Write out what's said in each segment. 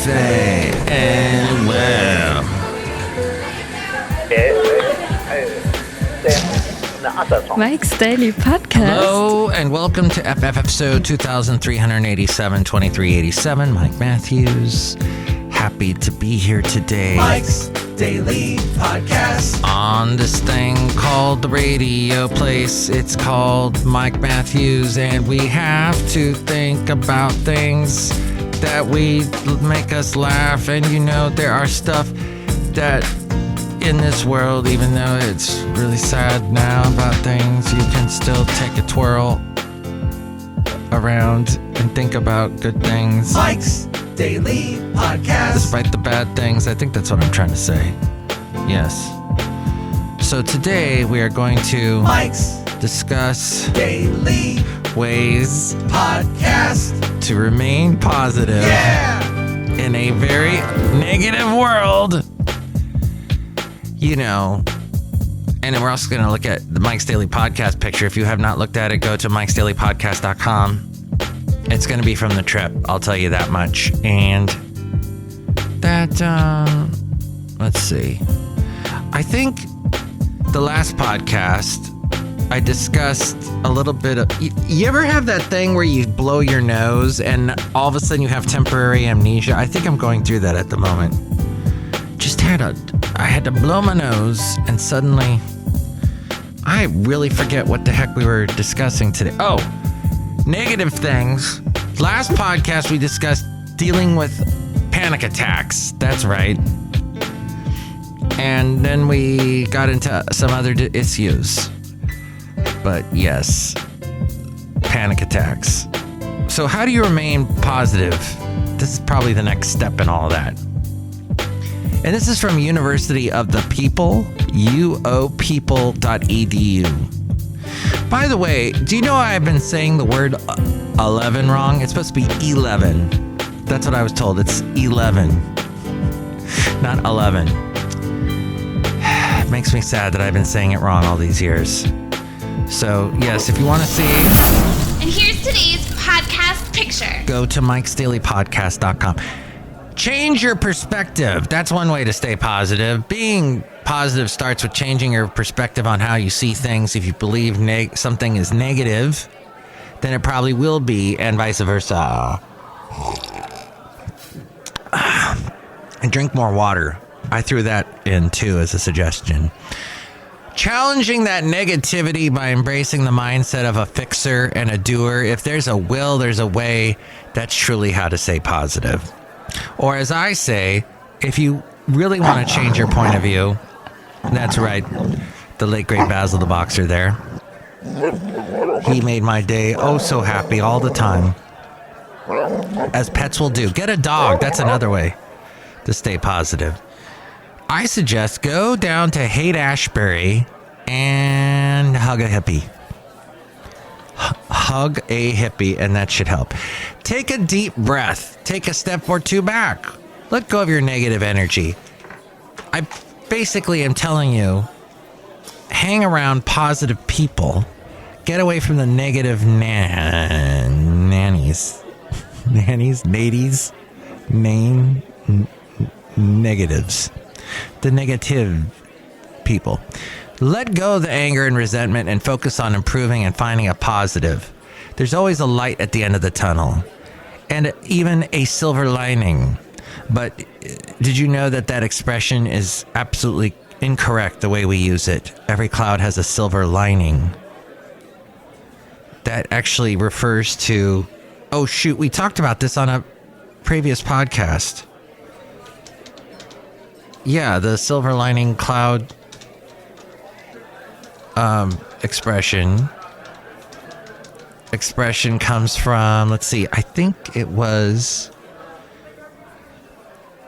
Faye and Will. Mike's Daily Podcast. Hello and welcome to FF episode 2387, 2387. Mike Matthews. Happy to be here today. Mike's Daily Podcast. On this thing called the radio place. It's called Mike Matthews, and we have to think about things that we make us laugh. And you know, there are stuff that in this world, even though it's really sad now about things, you can still take a twirl around and think about good things. Mike's Daily Podcast. Despite the bad things, I think that's what I'm trying to say. Yes. So today we are going to Mike's discuss Daily ways Podcast to remain positive in a very negative world. You know, and we're also going to look at the Mike's Daily Podcast picture. If you have not looked at it, go to mikesdailypodcast.com. It's going to be from the trip, I'll tell you that much. And that, let's see. I think the last podcast, I discussed a little bit of... You ever have that thing where you blow your nose and all of a sudden you have temporary amnesia? I think I'm going through that at the moment. I had to blow my nose, and suddenly I really forget what the heck we were discussing today. Oh, negative things. Last podcast we discussed dealing with panic attacks. That's right. And then we got into some other issues. But yes, panic attacks. So how do you remain positive? This is probably the next step in all of that. And this is from University of the People, uopeople.edu. By the way, do you know I've been saying the word 11 wrong? It's supposed to be 11. That's what I was told. It's 11, not 11. It makes me sad that I've been saying it wrong all these years. So, yes, if you want to see... And here's today's podcast picture. Go to mikesdailypodcast.com. Change your perspective. That's one way to stay positive. Being positive starts with changing your perspective on how you see things. If you believe something is negative, then it probably will be, and vice versa. And drink more water. I threw that in too as a suggestion. Challenging that negativity by embracing the mindset of a fixer and a doer. If there's a will, there's a way. That's truly how to stay positive. Or as I say, if you really want to change your point of view, that's right, the late great Basil the Boxer there. He made my day oh so happy all the time. As pets will do. Get a dog, that's another way to stay positive. I suggest go down to Haight-Ashbury and hug a hippie. Hug a hippie, and that should help. Take a deep breath. Take a step or two back. Let go of your negative energy. I basically am telling you, hang around positive people. Get away from the negative nannies. Nannies? Nadies? Negatives. The negative people. Let go of the anger and resentment and focus on improving and finding a positive. There's always a light at the end of the tunnel, and even a silver lining. But did you know that expression is absolutely incorrect the way we use it? Every cloud has a silver lining. That actually refers to... Oh, shoot, we talked about this on a previous podcast. Yeah, the silver lining cloud expression comes from, let's see, I think it was,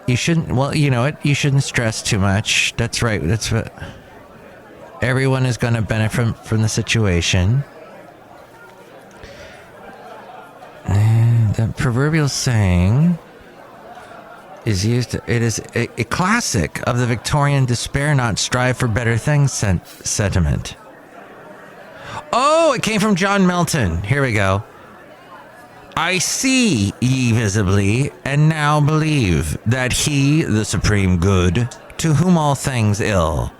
you shouldn't, well, you know what, you shouldn't stress too much. That's right, that's what, everyone is going to benefit from the situation. And the proverbial saying is used, it is a classic of the Victorian despair not strive for better things sentiment. Oh, it came from John Milton. Here we go. I see ye visibly, and now believe that he, the supreme good, to whom all things ill,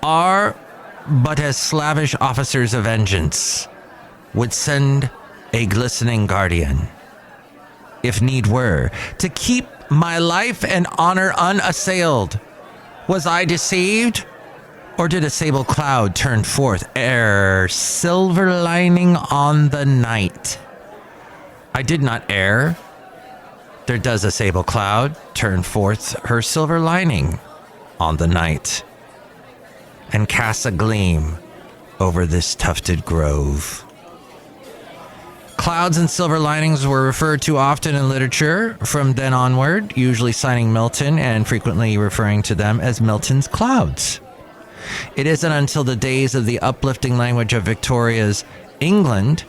are but as slavish officers of vengeance, would send a glistening guardian, if need were, to keep my life and honor unassailed. Was I deceived? Or did a sable cloud turn forth ere silver lining on the night? I did not err. There does a sable cloud turn forth her silver lining on the night, and cast a gleam over this tufted grove. Clouds and silver linings were referred to often in literature from then onward, usually citing Milton and frequently referring to them as Milton's clouds. It isn't until the days of the uplifting language of Victoria's England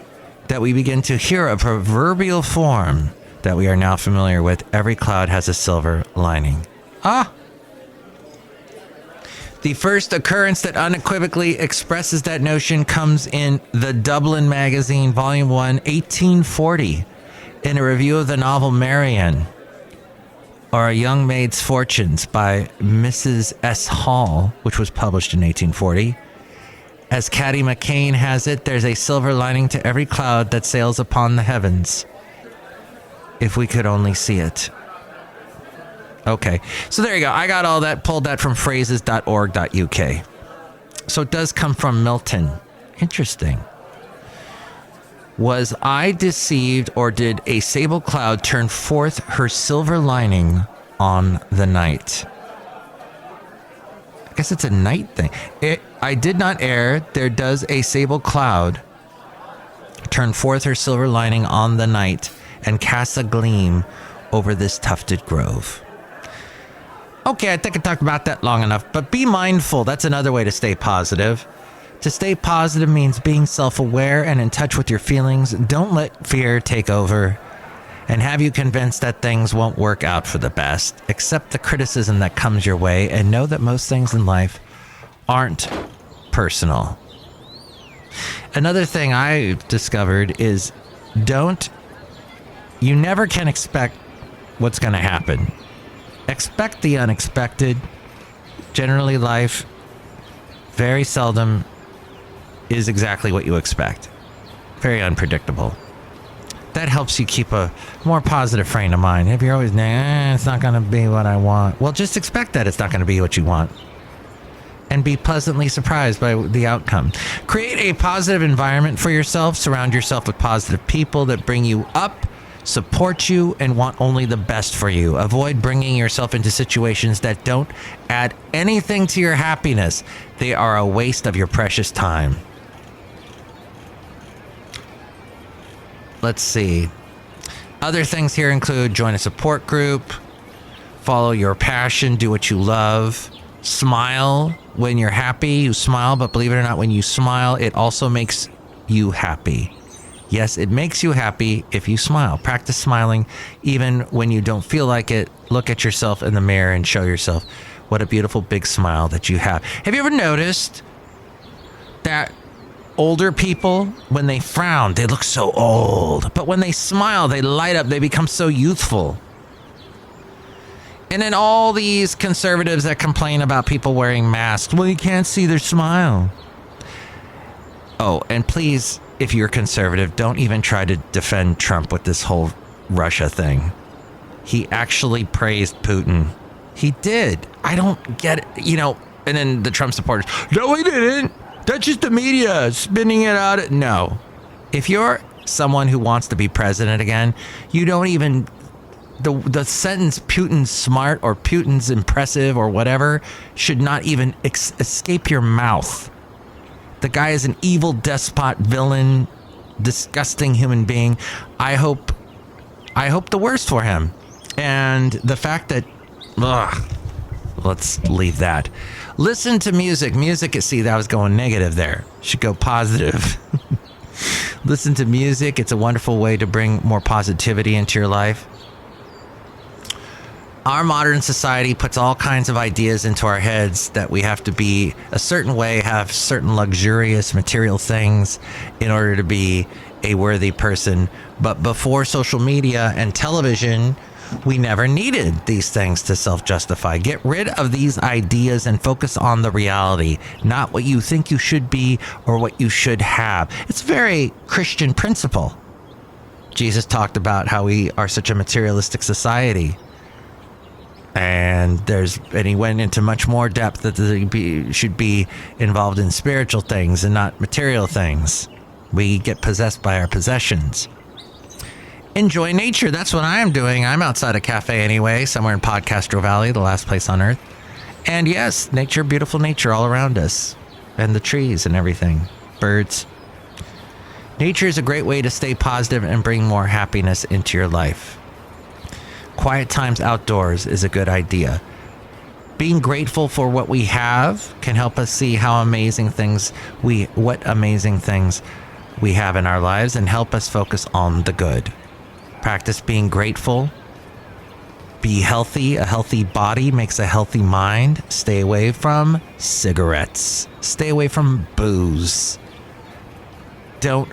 that we begin to hear a proverbial form that we are now familiar with. Every cloud has a silver lining. The first occurrence that unequivocally expresses that notion comes in the Dublin Magazine, Volume 1, 1840, in a review of the novel Marian, or A Young Maid's Fortunes by Mrs. S. Hall, which was published in 1840. As Caddy McCain has it, there's a silver lining to every cloud that sails upon the heavens. If we could only see it. Okay, so there you go. I got all that, pulled that from phrases.org.uk. So it does come from Milton. Interesting. Was I deceived, or did a sable cloud turn forth her silver lining on the night? I guess it's a night thing. I did not err. There does a sable cloud turn forth her silver lining on the night, and cast a gleam over this tufted grove. Okay, I think I talked about that long enough, but be mindful. That's another way to stay positive. To stay positive means being self-aware and in touch with your feelings. Don't let fear take over and have you convinced that things won't work out for the best. Accept the criticism that comes your way and know that most things in life aren't personal. Another thing I've discovered is you never can expect what's going to happen. Expect the unexpected. Generally, life very seldom is exactly what you expect. Very unpredictable. That helps you keep a more positive frame of mind. If you're always, it's not going to be what I want. Well, just expect that it's not going to be what you want. And be pleasantly surprised by the outcome. Create a positive environment for yourself. Surround yourself with positive people that bring you up, support you, and want only the best for you. Avoid bringing yourself into situations that don't add anything to your happiness. They are a waste of your precious time. Let's see. Other things here include join a support group, follow your passion, do what you love, smile when you're happy. You smile, but believe it or not, when you smile, it also makes you happy. Yes, it makes you happy if you smile. Practice smiling even when you don't feel like it. Look at yourself in the mirror and show yourself what a beautiful big smile that you have. Have you ever noticed that older people, when they frown, they look so old, but when they smile, they light up, they become so youthful? And then all these conservatives that complain about people wearing masks, well, you can't see their smile. Oh, and please, if you're conservative, don't even try to defend Trump with this whole Russia thing. He actually praised Putin. He did. I don't get it, and then the Trump supporters, no, he didn't. That's just the media spinning it out. No. If you're someone who wants to be president again, you don't even, the sentence Putin's smart or Putin's impressive or whatever should not even escape your mouth. The guy is an evil despot, villain, disgusting human being. I hope the worst for him. And the fact that, let's leave that. Listen to music. See, that was going negative there. Should go positive. Listen to music. It's a wonderful way to bring more positivity into your life. Our modern society puts all kinds of ideas into our heads that we have to be a certain way, have certain luxurious material things in order to be a worthy person. But before social media and television, we never needed these things to self-justify. Get rid of these ideas and focus on the reality, not what you think you should be or what you should have. It's a very Christian principle. Jesus talked about how we are such a materialistic society. And he went into much more depth that should be involved in spiritual things and not material things. We get possessed by our possessions. Enjoy nature. That's what I am doing. I'm outside a cafe anyway, somewhere in Podcastro Valley, the last place on earth. And yes, nature, beautiful nature all around us. And the trees and everything. Birds. Nature is a great way to stay positive and bring more happiness into your life. Quiet times outdoors is a good idea. Being grateful for what we have can help us see what amazing things we have in our lives and help us focus on the good. Practice being grateful. Be healthy. A healthy body makes a healthy mind. Stay away from cigarettes. Stay away from booze. Don't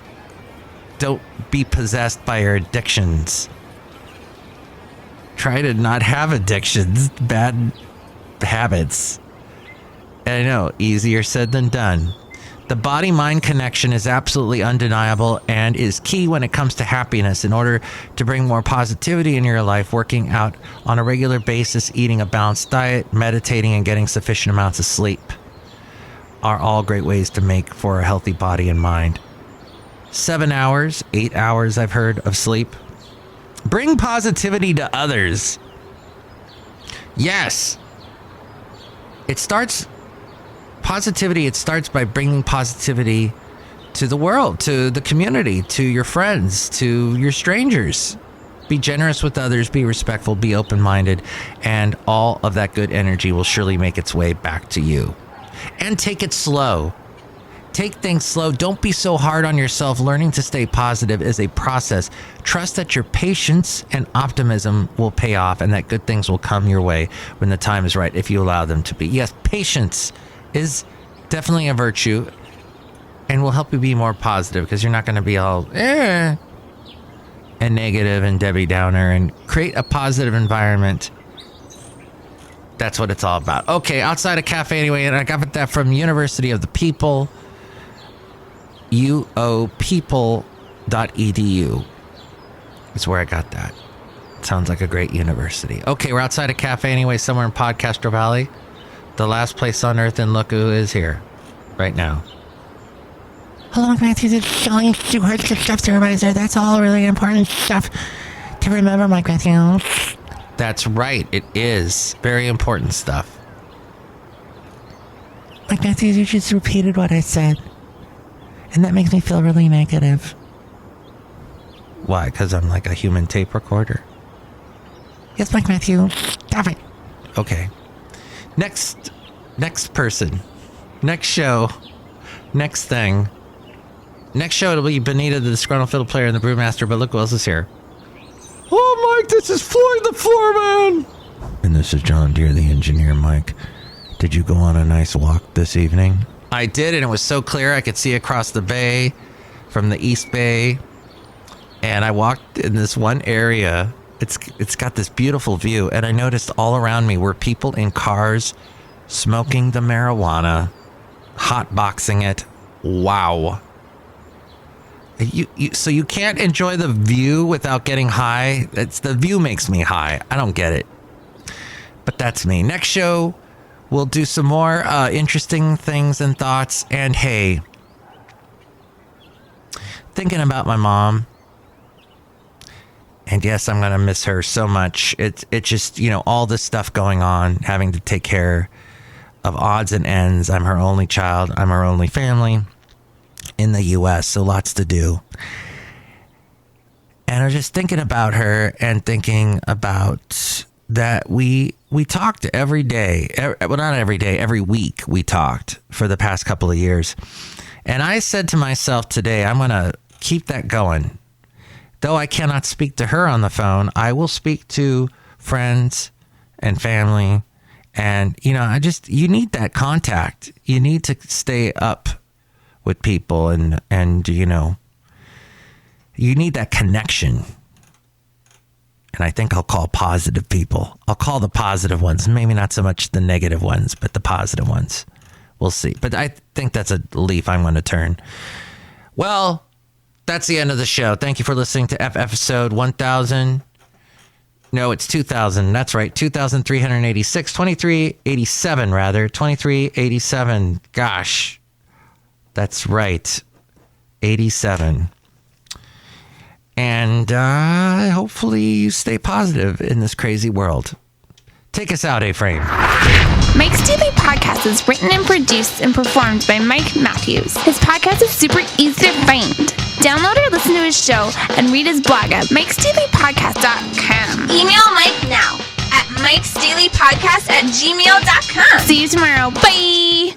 be possessed by your addictions. Try to not have addictions, bad habits. And I know, easier said than done. The body-mind connection is absolutely undeniable and is key when it comes to happiness. In order to bring more positivity in your life, working out on a regular basis, eating a balanced diet, meditating, and getting sufficient amounts of sleep are all great ways to make for a healthy body and mind. 7 hours, 8 hours I've heard of sleep. Bring positivity to others. Yes. It starts by bringing positivity to the world, to the community, to your friends, to your strangers. Be generous with others, be respectful, be open-minded, and all of that good energy will surely make its way back to you. And take it slow. Take things slow. Don't be so hard on yourself. Learning to stay positive is a process. Trust that your patience and optimism will pay off and that good things will come your way when the time is right, if you allow them to be. Yes, patience is definitely a virtue and will help you be more positive because you're not going to be all and negative and Debbie Downer, and create a positive environment. That's what it's all about. Okay, outside a cafe anyway, and I got that from University of the People. uopeople.edu is where I got that. Sounds like a great university. Okay, we're outside a cafe anyway, somewhere in Podcastro Valley. The last place on earth in Looku is here, right now. Hello, Matthew. This is Chely Shoehart, the chef supervisor. That's all really important stuff to remember, Mike Matthew. That's right. It is very important stuff. Mike Matthews, you just repeated what I said. And that makes me feel really negative. Why? Because I'm like a human tape recorder? Yes, Mike Matthew. Stop it. Okay. Next person. Next show. Next thing. Next show, it'll be Benita, the Disgruntled Fiddle Player, and the Brewmaster, but look who else is here. Oh, Mike, this is Floyd the Floorman! And this is John Deere, the engineer. Mike, did you go on a nice walk this evening? I did, and it was so clear I could see across the bay from the East Bay. And I walked in this one area. It's got this beautiful view, and I noticed all around me were people in cars smoking the marijuana, hotboxing it. Wow. So you can't enjoy the view without getting high? The view makes me high. I don't get it. But that's me. Next show, we'll do some more interesting things and thoughts. And hey, thinking about my mom. And yes, I'm going to miss her so much. It's just, all this stuff going on, having to take care of odds and ends. I'm her only child. I'm her only family in the U.S., so lots to do. And I was just thinking about her and thinking about that we talked every day. Well, not every day, every week we talked for the past couple of years. And I said to myself today, I'm going to keep that going. Though I cannot speak to her on the phone, I will speak to friends and family. And, you need that contact. You need to stay up with people and You need that connection. And I think I'll call positive people. I'll call the positive ones. Maybe not so much the negative ones, but the positive ones. We'll see. But I think that's a leaf I'm going to turn. Well, that's the end of the show. Thank you for listening to episode 1000. No, it's 2000. That's right. 2386. 2387, rather. 2387. Gosh. That's right. 87. And hopefully you stay positive in this crazy world. Take us out, A-Frame. Mike's Daily Podcast is written and produced and performed by Mike Matthews. His podcast is super easy to find. Download or listen to his show and read his blog at mikesdailypodcast.com. Email Mike now at mikesdailypodcast@gmail.com. See you tomorrow. Bye!